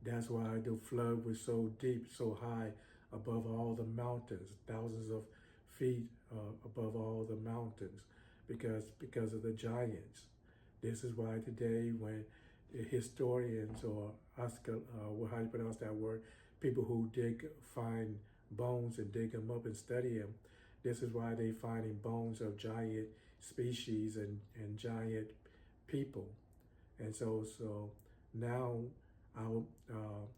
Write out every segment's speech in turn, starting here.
That's why the flood was so deep, so high above all the mountains, thousands of feet above all the mountains, because of the giants. This is why today, when the historians or how you pronounce that word, people who find bones and dig them up and study them, this is why they finding bones of giant species and giant people. And so now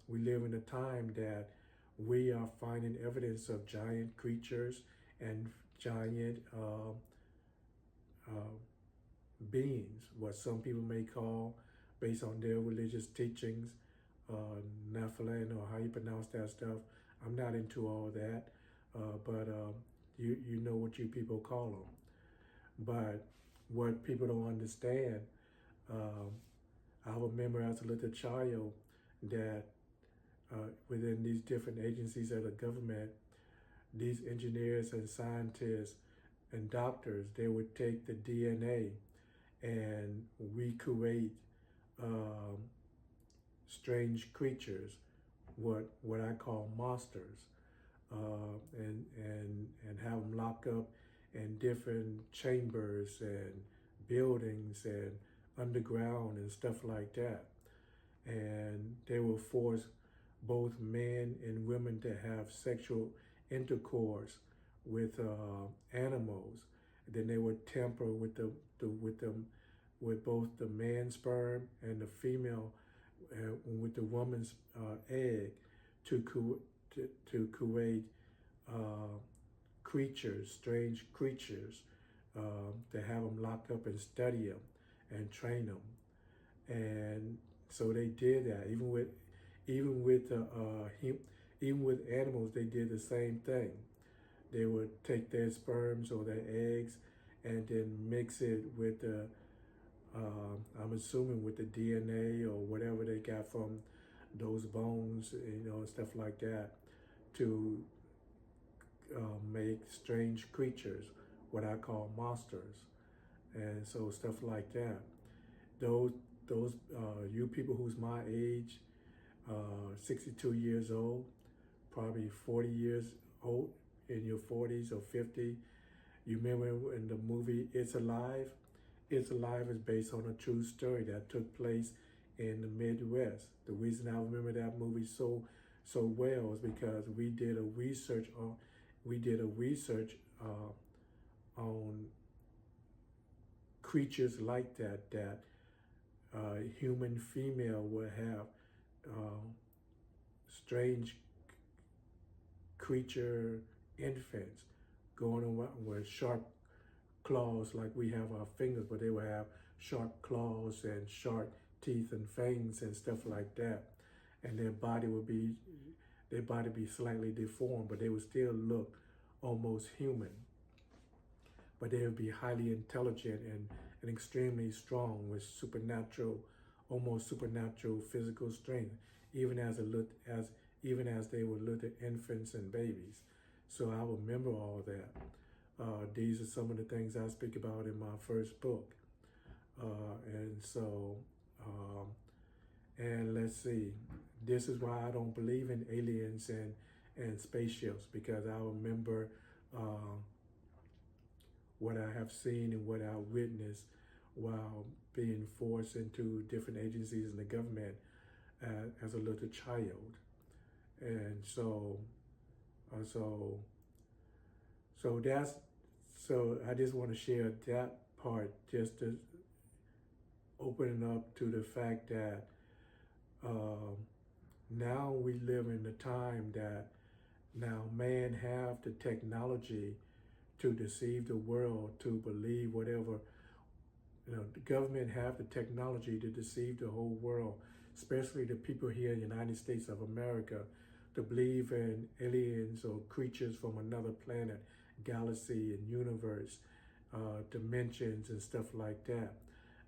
we live in a time that we are finding evidence of giant creatures and giant uh, beings, what some people may call, based on their religious teachings, Nephilim, or how you pronounce that stuff. I'm not into all that, but you know what you people call them. But what people don't understand, um, I remember as a little child that within these different agencies of the government, these engineers and scientists and doctors, they would take the DNA and recreate um, strange creatures, what I call monsters, and have them locked up in different chambers and buildings and underground and stuff like that. And they will force both men and women to have sexual intercourse with animals. Then they would tamper with with both the man's sperm and the female with the woman's egg to create uh, creatures, strange creatures, to have them locked up and study them and train them. And so they did that. Even with even with animals, they did the same thing. They would take their sperms or their eggs and then mix it with the I'm assuming with the DNA or whatever they got from those bones, stuff like that, to make strange creatures, what I call monsters, and so stuff like that. Those you people who's my age, 62 years old, probably 40 years old, in your 40s or 50. You remember in the movie It's Alive? It's Alive is based on a true story that took place in the Midwest. The reason I remember that movie so well is because we did a research on creatures like that human female would have uh, strange creature infants going around with sharp claws like we have our fingers, but they would have sharp claws and sharp teeth and fangs and stuff like that. And their body be slightly deformed, but they would still look almost human. But they would be highly intelligent and extremely strong with almost supernatural physical strength, even even as they were little infants and babies. So I remember all that. These are some of the things I speak about in my first book. And so, and let's see, this is why I don't believe in aliens and spaceships, because I remember uh, what I have seen and what I witnessed while being forced into different agencies in the government as a little child. And uh, so, so that's, so I just want to share that part, just to open up to the fact that um, now we live in a time that now man have the technology to deceive the world to believe whatever. The government have the technology to deceive the whole world, especially the people here in the United States of America, to believe in aliens or creatures from another planet, galaxy and universe, dimensions and stuff like that,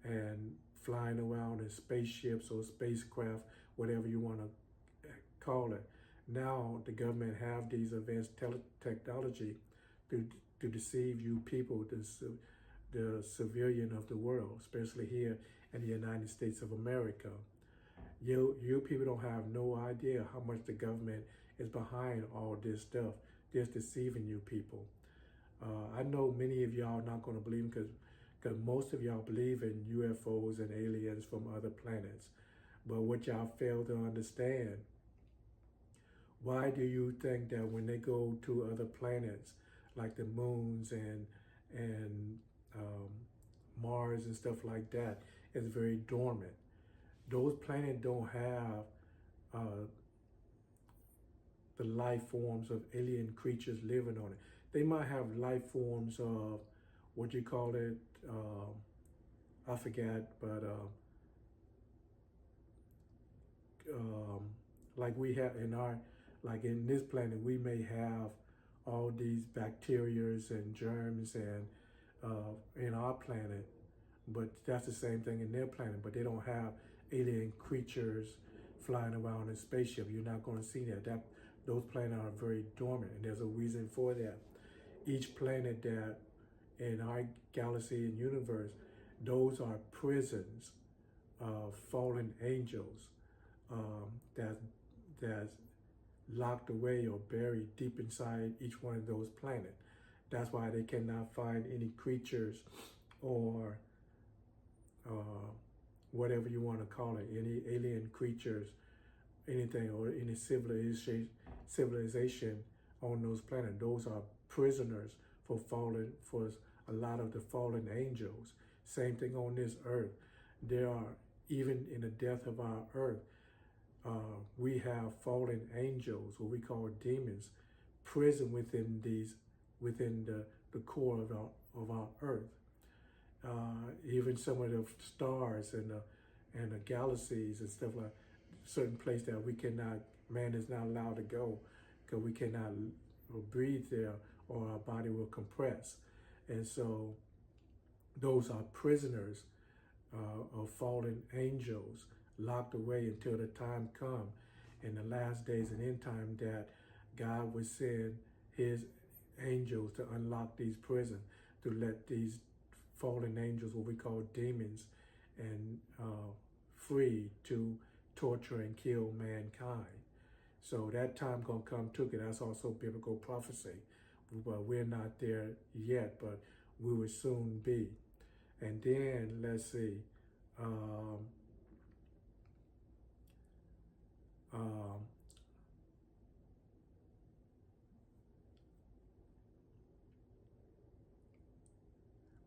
and flying around in spaceships or spacecraft, whatever you want to call it. Now the government have these advanced technology to deceive you people, the civilian of the world, especially here in the United States of America. You people don't have no idea how much the government is behind all this stuff, just deceiving you people. I know many of y'all are not going to believe because most of y'all believe in UFOs and aliens from other planets. But what y'all fail to understand, why do you think that when they go to other planets, like the moons and um, Mars and stuff like that, it's very dormant? Those planets don't have uh, the life forms of alien creatures living on it. They might have life forms of what you call it, I forget, but um, like we have in our, like in this planet, we may have all these bacterias and germs and in our planet, but that's the same thing in their planet. But they don't have alien creatures flying around in spaceship. You're not going to see that. Those planets are very dormant, and there's a reason for that. Each planet that in our galaxy and universe, those are prisons of fallen angels that's locked away or buried deep inside each one of those planets. That's why they cannot find any creatures or whatever you want to call it, any alien creatures, anything, or any civilization on those planets. Those are prisoners for a lot of the fallen angels. Same thing on this earth. There are, even in the death of our earth, we have fallen angels, what we call demons, prison within the core of our earth. Even some of the stars and the galaxies and stuff, like certain place that man is not allowed to go because we cannot breathe there or our body will compress. And so those are prisoners of fallen angels locked away until the time come in the last days and end time that God would send his angels to unlock these prisons, to let these fallen angels, what we call demons, and free to torture and kill mankind. So that time gonna come too, because that's also biblical prophecy. But we're not there yet, but we will soon be. And then let's see.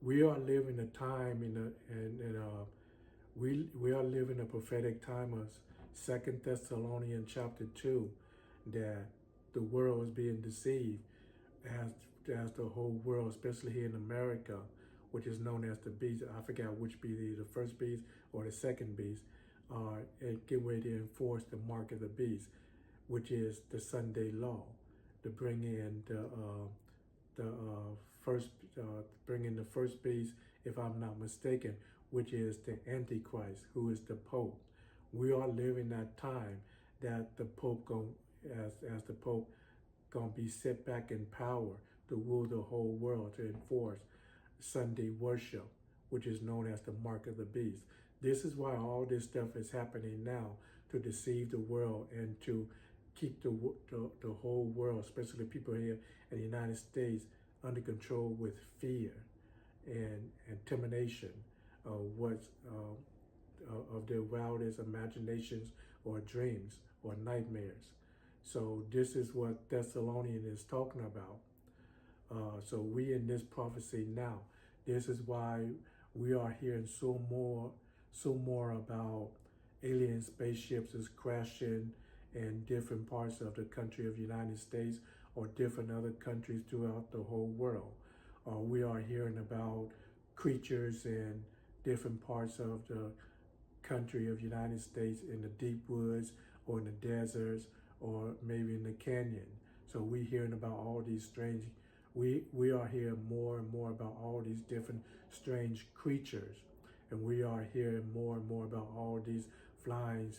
We are living a time we are living a prophetic time of 2 Thessalonians chapter 2, that the world is being deceived as the whole world, especially here in America, which is known as the beast. I forgot which beast, the first beast or the second beast, are getting ready to enforce the mark of the beast, which is the Sunday law, to bring in the first, bring in the first beast, if I'm not mistaken, which is the Antichrist, who is the Pope. We are living that time that the Pope as the Pope gonna be set back in power to rule the whole world, to enforce Sunday worship, which is known as the mark of the beast. This is why all this stuff is happening now, to deceive the world and to keep the whole world, especially people here in the United States, under control with fear and intimidation of what's of their wildest imaginations or dreams or nightmares. So this is what Thessalonians is talking about. So we in this prophecy now. This is why we are hearing so more about alien spaceships is crashing in different parts of the country of the United States or different other countries throughout the whole world. We are hearing about creatures in different parts of the country of the United States in the deep woods or in the deserts or maybe in the canyon. So we're hearing about all these strange, we are hearing more and more about all these different strange creatures. And we are hearing more and more about all these flying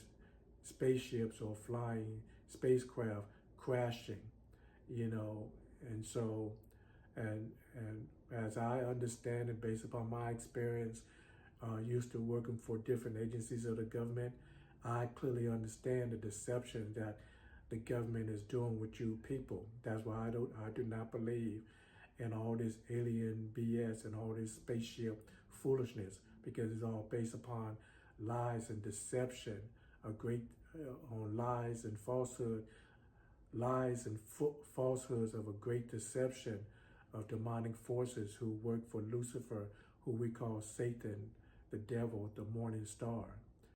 spaceships or flying spacecraft crashing, and so, and as I understand it, based upon my experience, used to working for different agencies of the government, I clearly understand the deception that the government is doing with you people. That's why I do not believe in all this alien BS and all this spaceship foolishness, because it's all based upon lies and deception, a great on lies and falsehood, lies and falsehoods of a great deception of demonic forces who work for Lucifer, who we call Satan, the devil, the morning star.